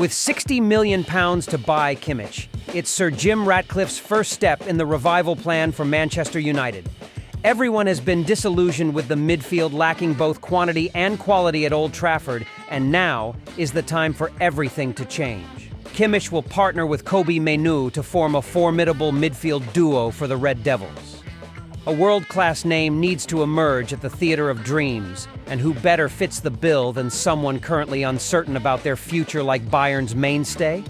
With £60 million to buy Kimmich, it's Sir Jim Ratcliffe's first step in the revival plan for Manchester United. Everyone has been disillusioned with the midfield lacking both quantity and quality at Old Trafford, and now is the time for everything to change. Kimmich will partner with Kimmich and Mainoo to form a formidable midfield duo for the Red Devils. A world-class name needs to emerge at the Theatre of Dreams, and who better fits the bill than someone currently uncertain about their future like Bayern's mainstay?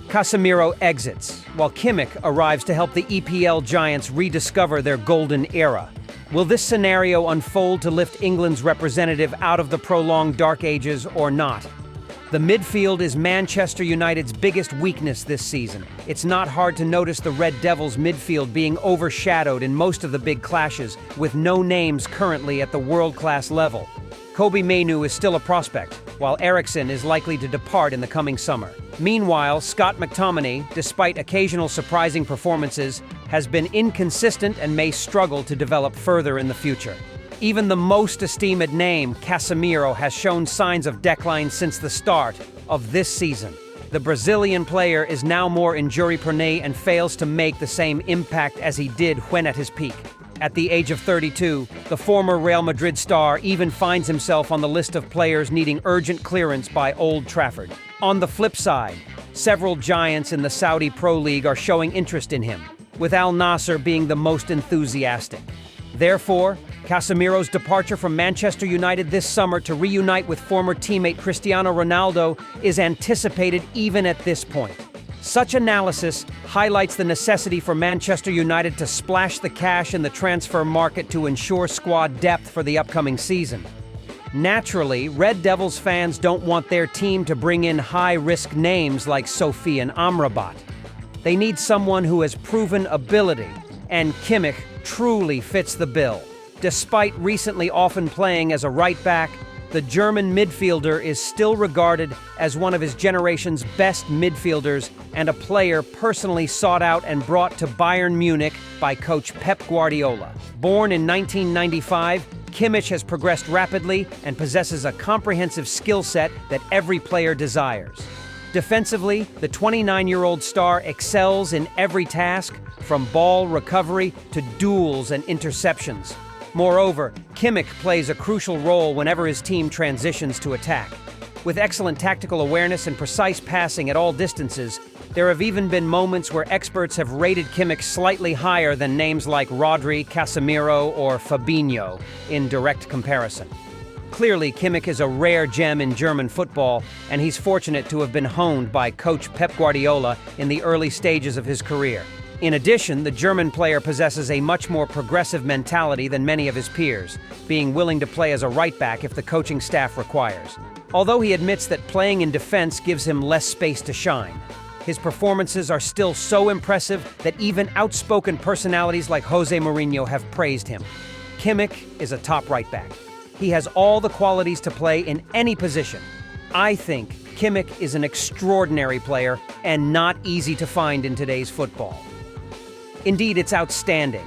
Casemiro exits, while Kimmich arrives to help the EPL giants rediscover their golden era. Will this scenario unfold to lift England's representative out of the prolonged dark ages or not? The midfield is Manchester United's biggest weakness this season. It's not hard to notice the Red Devils' midfield being overshadowed in most of the big clashes, with no names currently at the world-class level. Kimmich and Mainoo is still a prospect, while Eriksen is likely to depart in the coming summer. Meanwhile, Scott McTominay, despite occasional surprising performances, has been inconsistent and may struggle to develop further in the future. Even the most esteemed name, Casemiro, has shown signs of decline since the start of this season. The Brazilian player is now more injury-prone and fails to make the same impact as he did when at his peak. At the age of 32, the former Real Madrid star even finds himself on the list of players needing urgent clearance by Old Trafford. On the flip side, several giants in the Saudi Pro League are showing interest in him, with Al Nassr being the most enthusiastic. Therefore, Casemiro's departure from Manchester United this summer to reunite with former teammate Cristiano Ronaldo is anticipated even at this point. Such analysis highlights the necessity for Manchester United to splash the cash in the transfer market to ensure squad depth for the upcoming season. Naturally, Red Devils fans don't want their team to bring in high-risk names like Sofian Amrabat. They need someone who has proven ability, and Kimmich truly fits the bill. Despite recently often playing as a right-back, the German midfielder is still regarded as one of his generation's best midfielders and a player personally sought out and brought to Bayern Munich by coach Pep Guardiola. Born in 1995, Kimmich has progressed rapidly and possesses a comprehensive skill set that every player desires. Defensively, the 29-year-old star excels in every task, from ball recovery to duels and interceptions. Moreover, Kimmich plays a crucial role whenever his team transitions to attack. With excellent tactical awareness and precise passing at all distances, there have even been moments where experts have rated Kimmich slightly higher than names like Rodri, Casemiro, or Fabinho in direct comparison. Clearly, Kimmich is a rare gem in German football, and he's fortunate to have been honed by coach Pep Guardiola in the early stages of his career. In addition, the German player possesses a much more progressive mentality than many of his peers, being willing to play as a right-back if the coaching staff requires. Although he admits that playing in defense gives him less space to shine, his performances are still so impressive that even outspoken personalities like Jose Mourinho have praised him. Kimmich is a top right-back. He has all the qualities to play in any position. I think Kimmich is an extraordinary player and not easy to find in today's football. Indeed, it's outstanding,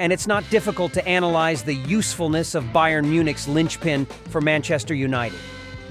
and it's not difficult to analyze the usefulness of Bayern Munich's linchpin for Manchester United.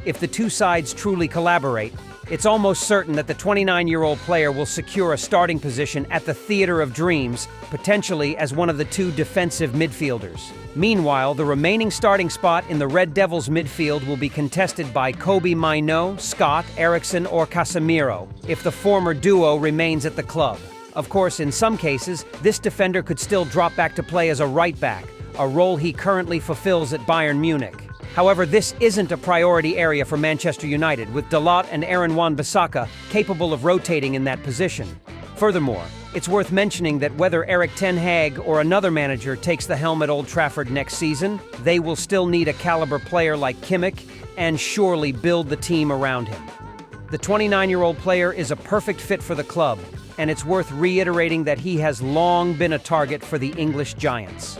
If the two sides truly collaborate, it's almost certain that the 29-year-old player will secure a starting position at the Theatre of Dreams, potentially as one of the two defensive midfielders. Meanwhile, the remaining starting spot in the Red Devils midfield will be contested by Kimmich and Mainoo, Scott, Eriksen, or Casemiro, if the former duo remains at the club. Of course, in some cases, this defender could still drop back to play as a right-back, a role he currently fulfills at Bayern Munich. However, this isn't a priority area for Manchester United, with Dalot and Aaron Wan-Bissaka capable of rotating in that position. Furthermore, it's worth mentioning that whether Erik ten Hag or another manager takes the helm at Old Trafford next season, they will still need a caliber player like Kimmich and surely build the team around him. The 29-year-old player is a perfect fit for the club, and it's worth reiterating that he has long been a target for the English giants.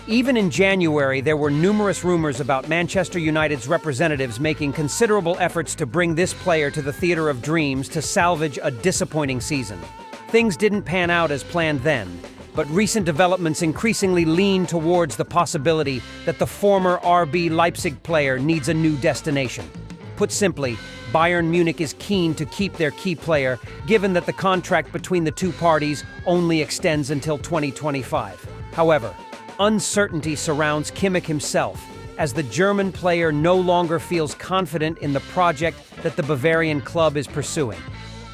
Even in January, there were numerous rumors about Manchester United's representatives making considerable efforts to bring this player to the Theatre of Dreams to salvage a disappointing season. Things didn't pan out as planned then, but recent developments increasingly lean towards the possibility that the former RB Leipzig player needs a new destination. Put simply, Bayern Munich is keen to keep their key player, given that the contract between the two parties only extends until 2025. However, uncertainty surrounds Kimmich himself, as the German player no longer feels confident in the project that the Bavarian club is pursuing.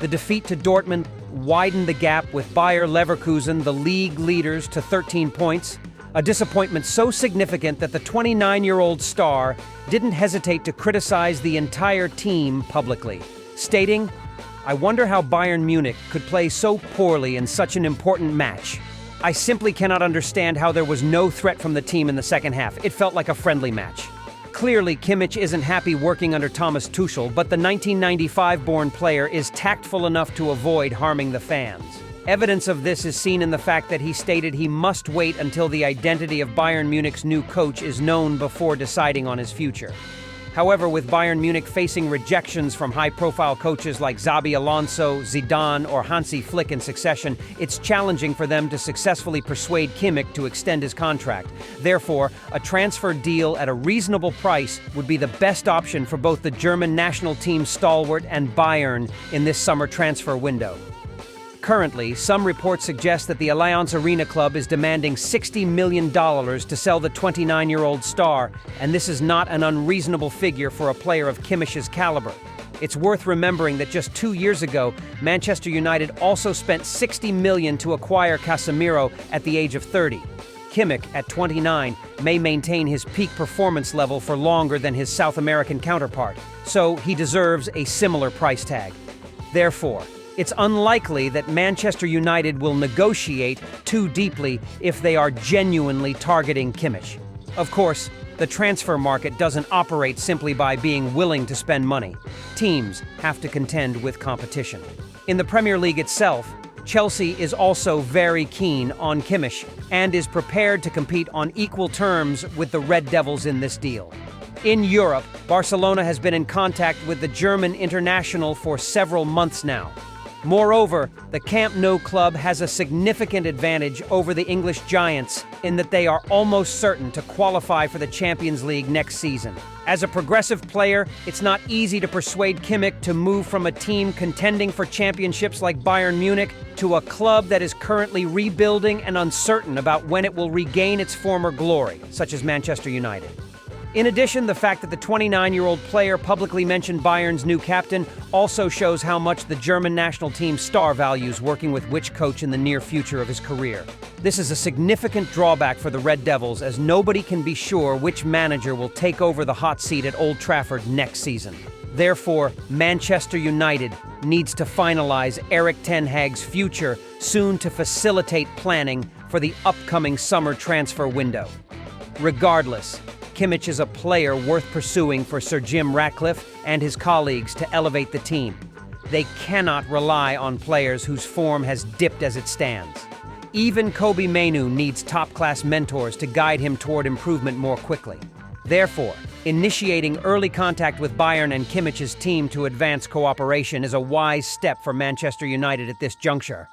The defeat to Dortmund widened the gap with Bayer Leverkusen, the league leaders, to 13 points, a disappointment so significant that the 29-year-old star didn't hesitate to criticize the entire team publicly, stating, "I wonder how Bayern Munich could play so poorly in such an important match. I simply cannot understand how there was no threat from the team in the second half. It felt like a friendly match." Clearly, Kimmich isn't happy working under Thomas Tuchel, but the 1995-born player is tactful enough to avoid harming the fans. Evidence of this is seen in the fact that he stated he must wait until the identity of Bayern Munich's new coach is known before deciding on his future. However, with Bayern Munich facing rejections from high-profile coaches like Xabi Alonso, Zidane, or Hansi Flick in succession, it's challenging for them to successfully persuade Kimmich to extend his contract. Therefore, a transfer deal at a reasonable price would be the best option for both the German national team stalwart and Bayern in this summer transfer window. Currently, some reports suggest that the Allianz Arena club is demanding $60 million to sell the 29-year-old star, and this is not an unreasonable figure for a player of Kimmich's caliber. It's worth remembering that just 2 years ago, Manchester United also spent $60 million to acquire Casemiro at the age of 30. Kimmich, at 29, may maintain his peak performance level for longer than his South American counterpart, so he deserves a similar price tag. Therefore, it's unlikely that Manchester United will negotiate too deeply if they are genuinely targeting Kimmich. Of course, the transfer market doesn't operate simply by being willing to spend money. Teams have to contend with competition. In the Premier League itself, Chelsea is also very keen on Kimmich and is prepared to compete on equal terms with the Red Devils in this deal. In Europe, Barcelona has been in contact with the German international for several months now. Moreover, the Camp Nou club has a significant advantage over the English giants in that they are almost certain to qualify for the Champions League next season. As a progressive player, it's not easy to persuade Kimmich to move from a team contending for championships like Bayern Munich to a club that is currently rebuilding and uncertain about when it will regain its former glory, such as Manchester United. In addition, the fact that the 29-year-old player publicly mentioned Bayern's new captain also shows how much the German national team star values working with which coach in the near future of his career. This is a significant drawback for the Red Devils, as nobody can be sure which manager will take over the hot seat at Old Trafford next season. Therefore, Manchester United needs to finalize Erik ten Hag's future soon to facilitate planning for the upcoming summer transfer window. Regardless, Kimmich is a player worth pursuing for Sir Jim Ratcliffe and his colleagues to elevate the team. They cannot rely on players whose form has dipped as it stands. Even Kobbie Mainoo needs top-class mentors to guide him toward improvement more quickly. Therefore, initiating early contact with Bayern and Kimmich's team to advance cooperation is a wise step for Manchester United at this juncture.